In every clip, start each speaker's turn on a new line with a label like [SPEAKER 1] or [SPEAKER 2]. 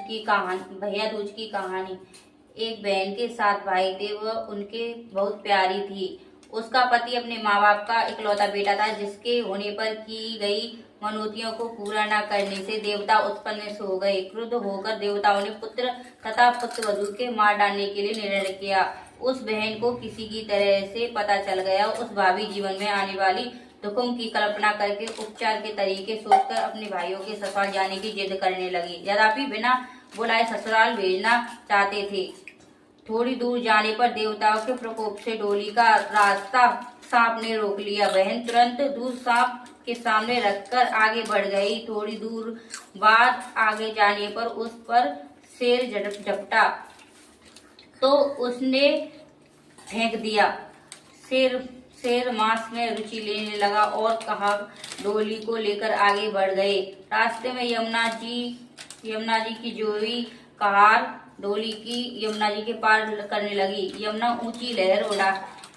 [SPEAKER 1] भैया दूज की कहानी। एक बहन के साथ भाई थे, वह उनके बहुत प्यारी थी। उसका पति अपने माँ बाप का इकलौता बेटा था, जिसके होने पर की गई मनौतियों को पूरा न करने से देवता उत्पन्न हो गए। क्रुद्ध होकर देवताओं ने पुत्र तथा पुत्रवधू के मार डालने के लिए निर्णय किया। उस बहन को किसी की तरह से पता चल गया। उस भावी जीवन में आने वाली दुखों की कल्पना करके उपचार के तरीके सोचकर अपने भाइयों के ससुराल जाने की जिद करने लगी। यद्यपि बिना बुलाए ससुराल भेजना चाहते थे। थोड़ी दूर जाने पर देवताओं के प्रकोप से डोली का रास्ता सांप ने रोक लिया। बहन तुरंत दूध सांप के सामने रखकर आगे बढ़ गई। थोड़ी दूर बाद आगे जाने पर उस पर शेर झपटा तो उसने फेंक दिया। शेर मांस में रुचि लेने लगा और कहा डोली को लेकर आगे बढ़ गए। रास्ते में यमुना जी की जोड़ी कहार डोली की यमुना जी के पार करने लगी। यमुना ऊंची लहर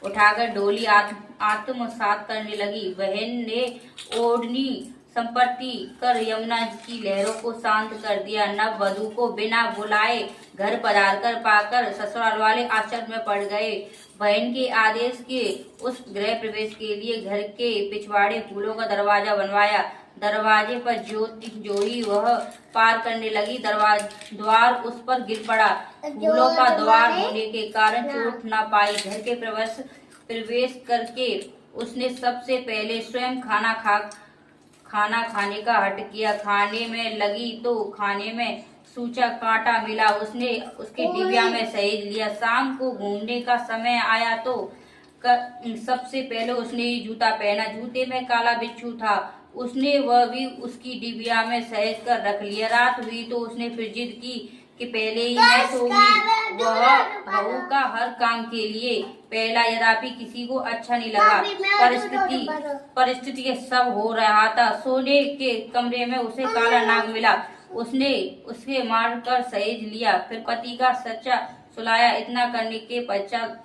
[SPEAKER 1] उठाकर डोली आत्मसात करने लगी। बहन ने ओढ़नी संपत्ति कर यमुना की लहरों को शांत कर दिया। नव वधू को बिना बुलाए घर पधार कर पाकर ससुराल वाले आश्चर्य में पड़ गए। बहन के आदेश के उस गृह प्रवेश के लिए घर के पिछवाड़े फूलों का दरवाजा बनवाया। दरवाजे पर जो ही वह पार करने लगी, द्वार उस पर गिर पड़ा। फूलों का द्वार होने के कारण चोट न पाई। घर के प्रवेश करके उसने सबसे पहले स्वयं खाना खाने का हट किया। खाने में लगी तो खाने में सूचा कांटा मिला। उसने उसके डिबिया में सहेज लिया। शाम को घूमने का समय आया तो सबसे पहले उसने ही जूता पहना। जूते में काला बिच्छू था। उसने वह भी उसकी डिबिया में सहेज कर रख लिया। रात हुई तो उसने फिर जिद की कि पहले ही मैं सोऊंगी। वह बहू का हर काम के लिए पहला, यद्यपि किसी को अच्छा नहीं लगा। परिस्थिति के सब हो रहा था। सोने के कमरे में उसे काला नाग मिला। उसने उसे मार कर सहेज लिया, फिर पति का सच्चा सुलाया। इतना करने के पश्चात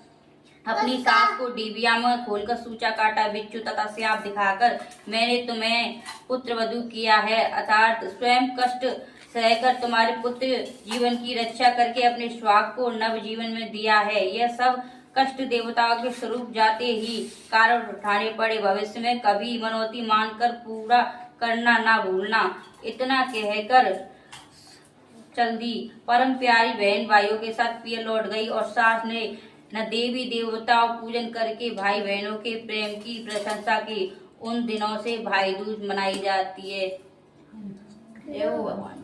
[SPEAKER 1] अपनी सास को डिबिया में खोलकर सूचा काटा बिच्छू तथा श्राप दिखाकर मैंने तुम्हें पुत्रवधू किया है, अर्थात स्वयं कष्ट सहकर तुम्हारे पुत्र जीवन की रक्षा करके अपने स्वाग को नव जीवन में दिया है। यह सब कष्ट देवताओं के स्वरूप जाते ही कारण उठाने पड़े। भविष्य में कभी मनौती मानकर पूरा करना ना भूलना। इतना कहकर चल दी। परम प्यारी बहन भाइयों के साथ पियर लौट गई और सास ने न देवी देवताओं पूजन करके भाई बहनों के प्रेम की प्रशंसा की। उन दिनों से भाई दूज मनाई जाती है। जय हो भगवान।